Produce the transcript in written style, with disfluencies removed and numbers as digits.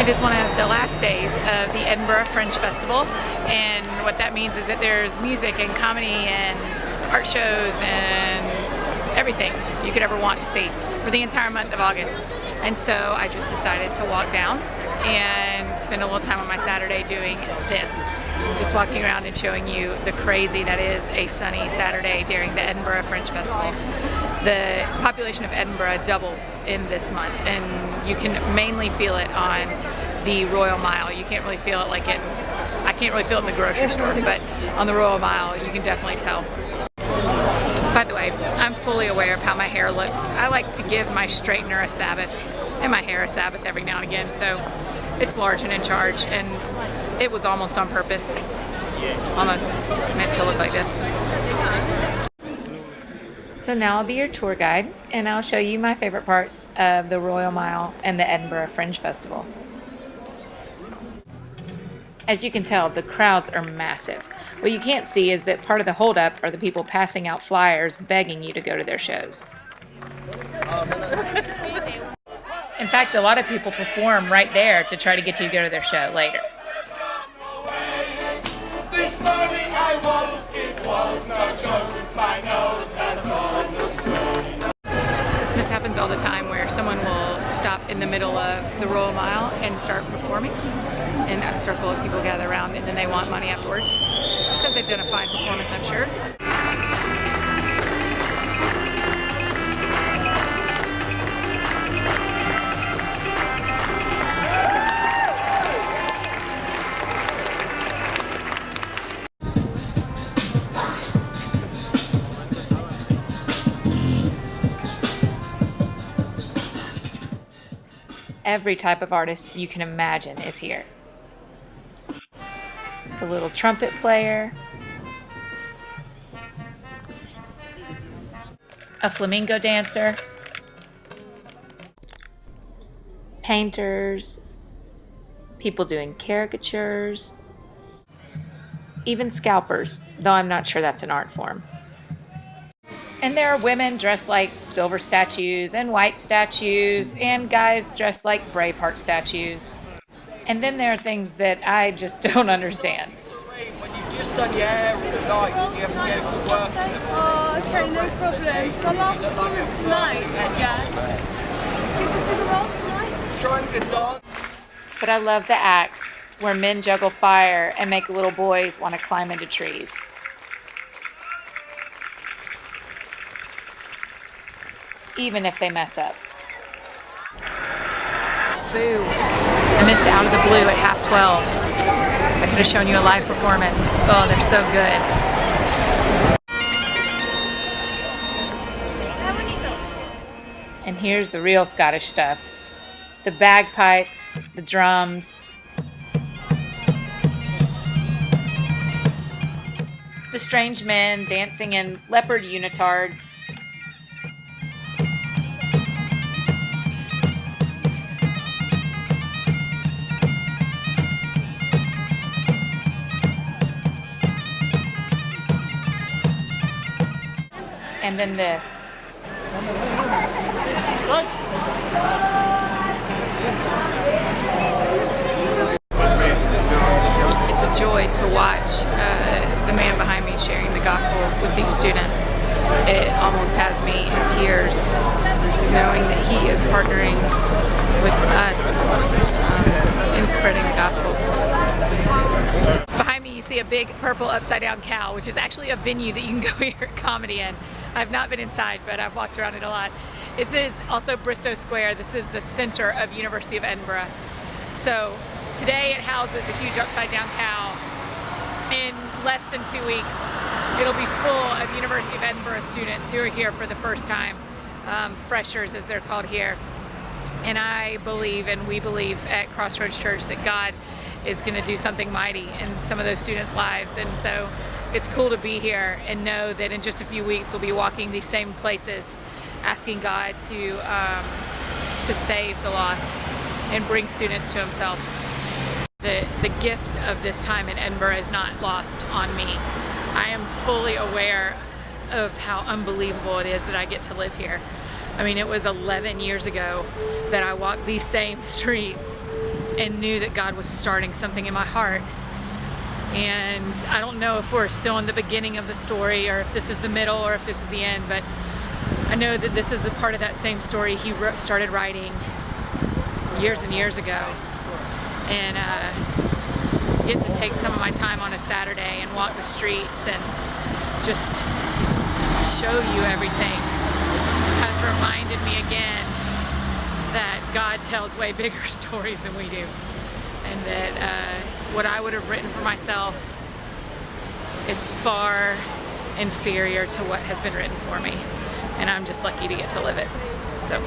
It is one of the last days of the Edinburgh Fringe Festival, and what that means is that there's music and comedy and art shows and everything you could ever want to see for the entire month of August. And so I just decided to walk down and spend a little time on my Saturday doing this. Just walking around and showing you the crazy that is a sunny Saturday during the Edinburgh Fringe Festival. The population of Edinburgh doubles in this month, and you can mainly feel it on the Royal Mile. You can't really feel it I can't really feel it in the grocery store, but on the Royal Mile you can definitely tell. By the way, I'm fully aware of how my hair looks. I like to give my straightener a Sabbath and my hair a Sabbath every now and again, so it's large and in charge, and it was almost on purpose. Almost meant to look like this. So now I'll be your tour guide, and I'll show you my favorite parts of the Royal Mile and the Edinburgh Fringe Festival. As you can tell, the crowds are massive. What you can't see is that part of the holdup are the people passing out flyers begging you to go to their shows. In fact, a lot of people perform right there to try to get you to go to their show later. This morning I walked, it was no joke, my nose had gone astray. This happens all the time, where someone will stop in the middle of the Royal Mile and start performing, and a circle of people gather around, and then they want money afterwards because they've done a fine performance, I'm sure. Every type of artist you can imagine is here. The little trumpet player, a flamenco dancer, painters, people doing caricatures, even scalpers, though I'm not sure that's an art form. And there are women dressed like silver statues and white statues, and guys dressed like Braveheart statues. And then there are things that I just don't understand. When you've just done your hair with the lights and you have to go to work. Oh, okay, no problem. The last performance tonight, yeah. Trying to dance. But I love the acts where men juggle fire and make little boys want to climb into trees. Even if they mess up. Boo. I missed Out of the Blue at 12:30. I could have shown you a live performance. Oh, they're so good. And here's the real Scottish stuff. The bagpipes, the drums, the strange men dancing in leopard unitards, and then this. It's a joy to watch the man behind me sharing the gospel with these students. It almost has me in tears, knowing that he is partnering with us in spreading the gospel. Behind me you see a big purple upside down cow, which is actually a venue that you can go hear comedy in. I've not been inside, but I've walked around it a lot. It is also Bristow Square. This is the center of University of Edinburgh. So today it houses a huge upside down cow. In less than 2 weeks, it'll be full of University of Edinburgh students who are here for the first time, freshers as they're called here. And I believe, and we believe at Crossroads Church, that God is going to do something mighty in some of those students' lives. And so it's cool to be here and know that in just a few weeks we'll be walking these same places, asking God to save the lost and bring students to himself. The gift of this time in Edinburgh is not lost on me. I am fully aware of how unbelievable it is that I get to live here. I mean, it was 11 years ago that I walked these same streets and knew that God was starting something in my heart. And I don't know if we're still in the beginning of the story, or if this is the middle, or if this is the end, but I know that this is a part of that same story he started writing years and years ago. And to get to take some of my time on a Saturday and walk the streets and just show you everything has reminded me again that God tells way bigger stories than we do, and that what I would have written for myself is far inferior to what has been written for me, and I'm just lucky to get to live it. So